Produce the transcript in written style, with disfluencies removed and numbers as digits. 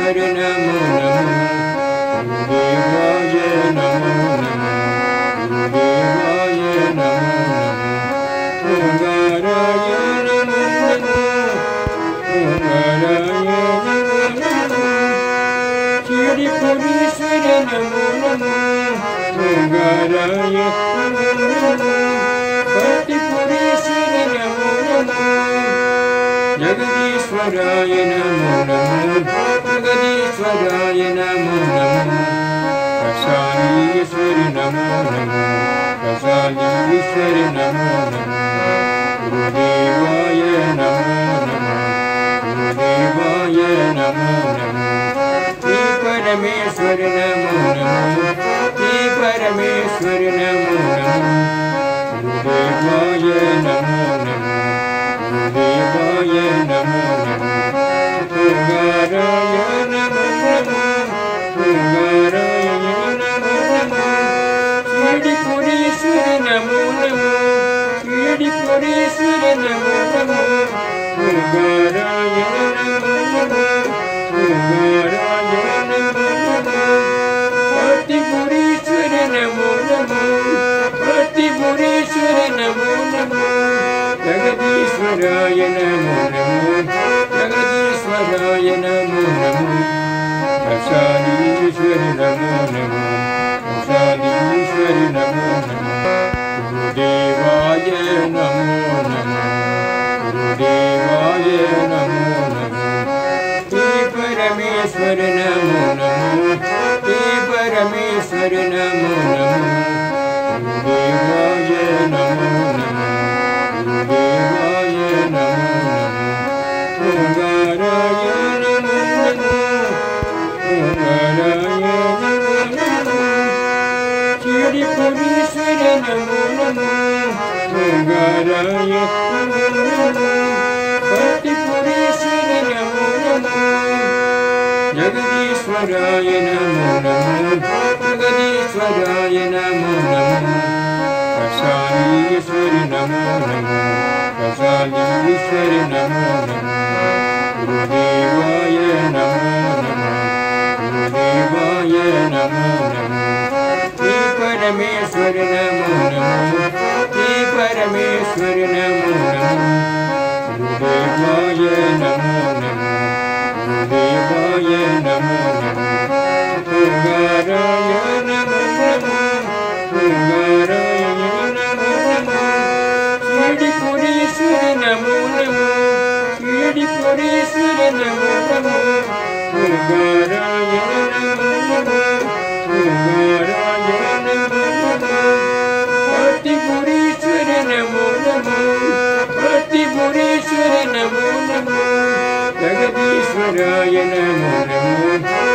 जगदीश्वर नमो नमः गुरुदेवाय नमो नमः गुरुदेवाय नमो नमः ओंकाराय नमो नमः ओंकाराय नमो नमः शिरडीपुरीश्वर नमो नमः ओंकाराय नमो नमः भक्तिपुरीश्वर नमो नमः जगदीश्वराय नमो नमः जगदीश्वराय नमो नमः प्रसादीश्वर नमो नमः प्रसादीश्वर नमो नमः गुरुदेवाय नमो नमः गुरुदेवाय नमो नमः श्री परमेश्वर नमो नमः श्री परमेश्वर नमो नमः गुरुदेवाय नमो नमः गुरुदेवाय नमो नमः ओंकाराय नमो नमः ओंकाराय नमो नमः शिरडीपुरीश्वर नमो नमः शिरडीपुरीश्वर नमो नमः ओंकाराय नमो नमः ओंकाराय नमो नमः भक्तिपुरीश्वर नमो नमः भक्तिपुरीश्वर नमो नमः जगदीश्वराय नमो नमः जगदीश्वराय नमो नमः प्रसादीश्वर नमो नमः प्रसादीश्वर नमो नमः गुरुदेवाय नमो नमः गुरुदेवाय नमो नमः हे परमेश्वर नमो नमः हे परमेश्वर नमो नमः गुरुदेवाय नमो नमः गुरुदेवाय नमो नमः ओंकाराय नमो नमः ओंकाराय नमो नमः शिरडीपुरीश्वर नमो नमः ओंकाराय नमो नमः भक्तिपुरीश्वर नमो नमः जगदीश्वराय नमो नमः जगदीश्वराय नमो नमः प्रसादीश्वर नमो नमः प्रसादीश्वर नमो नमः गुरुदेवाय नमो नमः गुरुदेवाय नमो नमः हे परमेश्वर नमो नमः हे परमेश्वर नमो नमः गुरुदेवाय नमो नमः गुरुदेवाय नमो नमः ओंकाराय नमो नमः ओंकाराय नमो नमः शिरडीपुरीश्वर नमो नमः शिरडीपुरीश्वर नमो नमः ओंकाराय नमो नमः ओंकाराय नमो नमः भक्तिपुरीश्वर नमो नमः भक्तिपुरीश्वर नमो नमः जगदीश्वराय नमो नमः